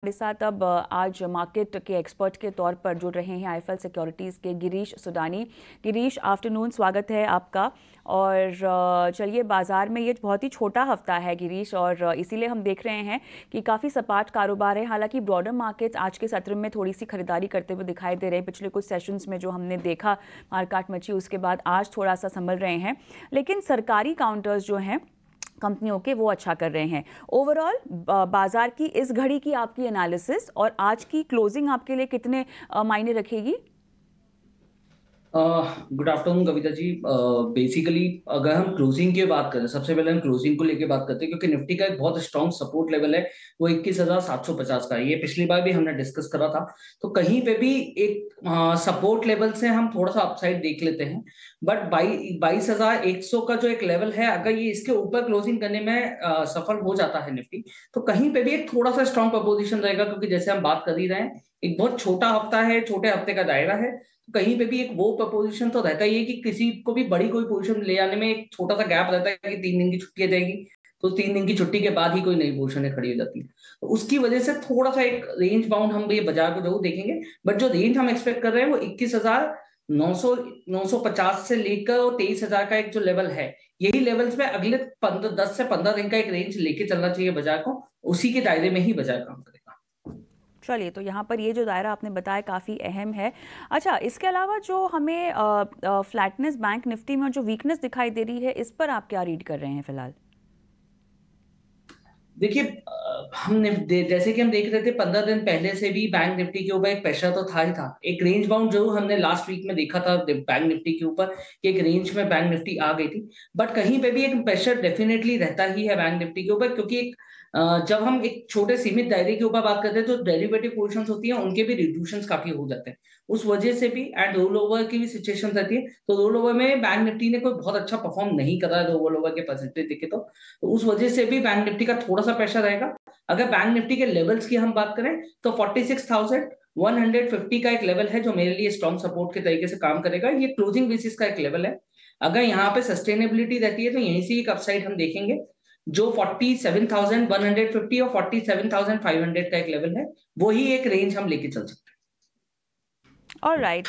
हमारे साथ अब आज मार्केट के एक्सपर्ट के तौर पर जुड़ रहे हैं आईएफएल सिक्योरिटीज़ के गिरीश सुडानी। गिरीश, आफ्टरनून, स्वागत है आपका। और चलिए, बाजार में ये बहुत ही छोटा हफ्ता है गिरीश, और इसीलिए हम देख रहे हैं कि काफ़ी सपाट कारोबार है। हालांकि ब्रॉडर मार्केट्स आज के सत्र में थोड़ी सी खरीदारी करते हुए दिखाई दे रहे हैं। पिछले कुछ सेशंस में जो हमने देखा मारकाट मची, उसके बाद आज थोड़ा सा संभल रहे हैं, लेकिन सरकारी काउंटर्स जो हैं कंपनियों के, वो अच्छा कर रहे हैं। ओवरऑल बाजार की इस घड़ी की आपकी एनालिसिस और आज की क्लोजिंग आपके लिए कितने मायने रखेगी? Good afternoon Kavita ji. Basically अगर हम क्लोजिंग की बात करें, सबसे पहले हम क्लोजिंग को लेके बात करते हैं, क्योंकि निफ्टी का एक बहुत स्ट्रॉन्ग सपोर्ट लेवल है, वो 21,750 का है। ये पिछली बार भी हमने डिस्कस करा था। तो कहीं पे भी एक सपोर्ट लेवल से हम थोड़ा सा अपसाइड देख लेते हैं। बट 22,100 का जो एक लेवल है, अगर ये इसके ऊपर क्लोजिंग करने में सफल हो जाता है निफ्टी, तो कहीं पे भी एक थोड़ा सा स्ट्रॉन्ग प्रपोजिशन रहेगा। क्योंकि जैसे हम बात कर ही रहे हैं, एक बहुत छोटा हफ्ता है, छोटे हफ्ते का दायरा है। कहीं पे भी एक वो प्रपोजिशन तो रहता ही है कि किसी को भी बड़ी कोई पोजीशन ले आने में एक छोटा सा गैप रहता है कि 3 दिन की छुट्टी आ जाएगी, तो 3 दिन की छुट्टी के बाद ही कोई नई पोजीशन खड़ी हो जाती है। तो उसकी वजह से थोड़ा सा एक रेंज बाउंड हम ये बाजार को जरूर देखेंगे। बट जो रेंज हम एक्सपेक्ट कर रहे हैं वो 21,950 से लेकर और 23,000 का एक जो लेवल है, यही लेवल्स में अगले 10 से 15 दिन का एक रेंज लेके चलना चाहिए बाजार को। उसी के दायरे में ही बाजार काम करेगा। चलिए, तो यहाँ पर ये जो दायरा आपने बताया काफ़ी अहम है। अच्छा, इसके अलावा जो हमें फ्लैटनेस बैंक निफ्टी में जो वीकनेस दिखाई दे रही है, इस पर आप क्या रीड कर रहे हैं फिलहाल? देखिए, जैसे कि हम देख रहे थे 15 दिन पहले से भी बैंक निफ्टी के ऊपर एक प्रेशर तो था ही था। एक रेंज बाउंड जरूर हमने लास्ट वीक में देखा था बैंक निफ्टी के ऊपर कि एक रेंज में बैंक निफ्टी आ गई थी। बट कहीं पे भी एक प्रेशर डेफिनेटली रहता ही है बैंक निफ्टी के ऊपर, क्योंकि जब हम एक छोटे सीमित दायरे के ऊपर बात करते हैं, तो डेरिवेटिव पोजीशंस होती हैं, उनके भी रिड्यूशंस काफी हो जाते हैं उस वजह से भी। एंड रोल ओवर की भी सिचुएशन रहती है, तो रोल ओवर में बैंक निफ्टी ने कोई बहुत अच्छा परफॉर्म नहीं करा है रोल ओवर के परसेंटेज देखे तो उस वजह से भी बैंक निफ्टी का थोड़ा सा प्रेशर रहेगा। अगर बैंक निफ्टी के लेवल्स की हम बात करें, तो 46,150 का एक लेवल है जो मेरे लिए स्ट्रॉन्ग सपोर्ट के तरीके से काम करेगा। ये क्लोजिंग बेसिस का एक लेवल है। अगर यहाँ पे सस्टेनेबिलिटी रहती है, तो यहीं से एक अपसाइड हम देखेंगे, जो 47,150 और 47,500 का एक लेवल है, वही एक रेंज हम लेके चल सकते हैं। ऑलराइट,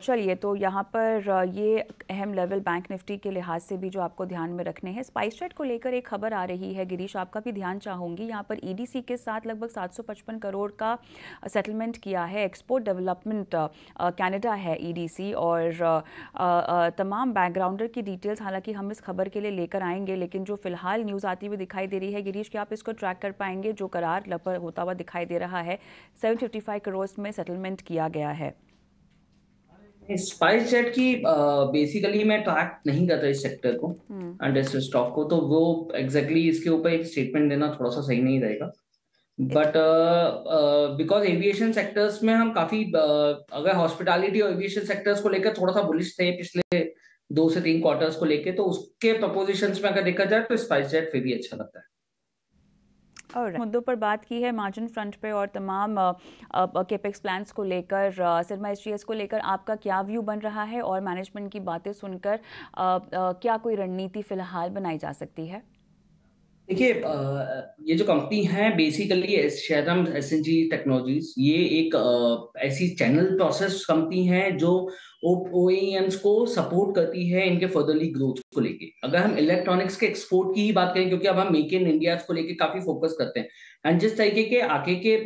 चलिए, तो यहाँ पर ये अहम लेवल बैंक निफ्टी के लिहाज से भी जो आपको ध्यान में रखने हैं। स्पाइस जेट को लेकर एक खबर आ रही है गिरीश, आपका भी ध्यान चाहूँगी। यहाँ पर ईडीसी के साथ लगभग 755 करोड़ का सेटलमेंट किया है। एक्सपोर्ट डेवलपमेंट कनाडा है ईडीसी, और तमाम बैकग्राउंडर की डिटेल्स हालांकि हम इस खबर के लिए लेकर आएंगे, लेकिन जो फिलहाल न्यूज़ आती हुई दिखाई दे रही है गिरीश, क्या आप इसको ट्रैक कर पाएंगे? जो करार लगभग होता हुआ दिखाई दे रहा है, 755 करोड़ में सेटलमेंट किया गया है। स्पाइस जेट की बेसिकली मैं ट्रैक नहीं करता इस सेक्टर को एंड इस स्टॉक को, तो वो एग्जैक्टली इसके ऊपर एक स्टेटमेंट देना थोड़ा सा सही नहीं रहेगा। बट बिकॉज एविएशन सेक्टर्स में हम काफी अगर हॉस्पिटैलिटी और एविएशन सेक्टर्स को लेकर थोड़ा सा बुलिश थे पिछले 2 से 3 क्वार्टर्स को लेके, तो उसके प्रपोजिशंस में अगर देखा जाए तो स्पाइस जेट फिर भी अच्छा लगता है। और मुद्दों पर बात की है मार्जिन फ्रंट पे और तमाम केपेक्स प्लान्स को लेकर, सिरमा एसजीएस को लेकर आपका क्या व्यू बन रहा है? और मैनेजमेंट की बातें सुनकर क्या कोई रणनीति फिलहाल बनाई जा सकती है? देखिए, ये जो कंपनी है बेसिकली शेरम एसएनजी टेक्नोलॉजीज, ये एक ऐसी चैनल प्रोसेस कंपनी है जो ओईएम्स को सपोर्ट करती है इनके फर्दरली ग्रोथ को लेके। अगर हम इलेक्ट्रॉनिक्स के एक्सपोर्ट की ही बात करें, क्योंकि अब हम मेक इन इंडिया को लेके काफी फोकस करते हैं, एंड जिस तरीके के आगे के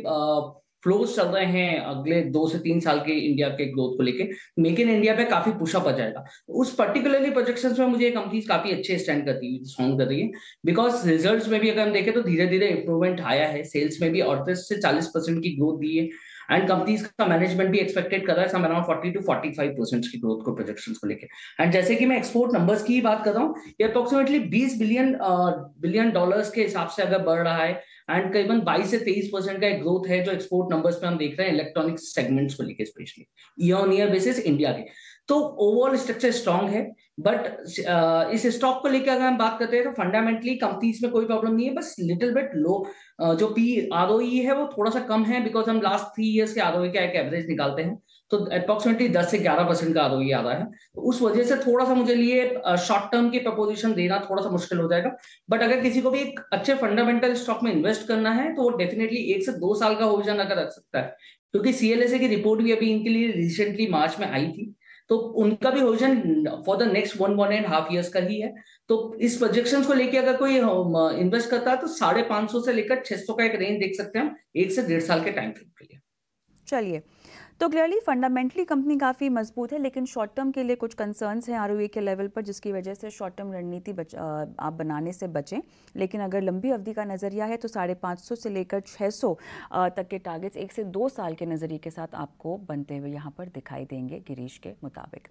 फ्लोज चल रहे हैं अगले 2 से 3 साल के इंडिया के ग्रोथ को लेके, मेक इन इंडिया पे काफी पुशअप आ जाएगा। उस पर्टिकुलरली प्रोजेक्शंस में मुझे कंपनीज काफी अच्छे स्टैंड करती है, स्ट्रॉन्ग कर रही है। बिकॉज रिजल्ट्स में भी अगर हम देखें तो धीरे धीरे इंप्रूवमेंट आया है। सेल्स में भी 38 से 40% की ग्रोथ दी है, एंड कंपनीज का मैनेजमेंट भी एक्सपेक्टेड कर रहा है सम अराउंड 40 to 45% की ग्रोथ को प्रोजेक्शंस को लेकर। एंड जैसे कि मैं एक्सपोर्ट नंबर्स की ही बात कर रहा हूँ, ये अप्रोक्सीमेटली 20 बिलियन डॉलर्स के हिसाब से अगर बढ़ रहा है, एंड करीबन 22 से 23% का एक ग्रोथ है जो एक्सपोर्ट नंबर्स पे हम देख रहे हैं इलेक्ट्रॉनिक्स सेगमेंट्स को लेकर, specially year on year basis India के। तो ओवरऑल स्ट्रक्चर स्ट्रांग है। बट इस स्टॉक को लेकर अगर हम बात करते हैं तो फंडामेंटली कंपनीज में कोई प्रॉब्लम नहीं है, बस लिटिल बिट लो जो पी आरओई है वो थोड़ा सा कम है, बिकॉज हम लास्ट 3 इयर्स के आरओई का एक एवरेज निकालते हैं तो अप्रोक्सीमेटली 10 से 11% का आरओई आ रहा है। तो उस वजह से थोड़ा सा मुझे लिए शॉर्ट टर्म की प्रपोजिशन देना थोड़ा सा मुश्किल हो जाएगा। बट अगर किसी को भी एक अच्छे फंडामेंटल स्टॉक में इन्वेस्ट करना है तो वो डेफिनेटली 1 से 2 साल का होल्ड अगर रख सकता है, क्योंकि सीएलएसए की रिपोर्ट भी अभी इनके लिए रिसेंटली मार्च में आई थी, तो उनका भी hold for the next 1.5 years का ही है। तो इस प्रोजेक्शंस को लेके अगर कोई इन्वेस्ट करता है तो 550 से लेकर 600 का एक रेंज देख सकते हैं हम 1 से 1.5 साल के टाइम फ्रेम के लिए। चलिए, तो क्लियरली फंडामेंटली कंपनी काफ़ी मजबूत है, लेकिन शॉर्ट टर्म के लिए कुछ कंसर्न्स हैं आरओई के लेवल पर, जिसकी वजह से शॉर्ट टर्म रणनीति आप बनाने से बचें। लेकिन अगर लंबी अवधि का नज़रिया है तो 550 से लेकर 600 तक के टारगेट्स 1 से 2 साल के नज़रिए के साथ आपको बनते हुए यहाँ पर दिखाई देंगे गिरीश के मुताबिक।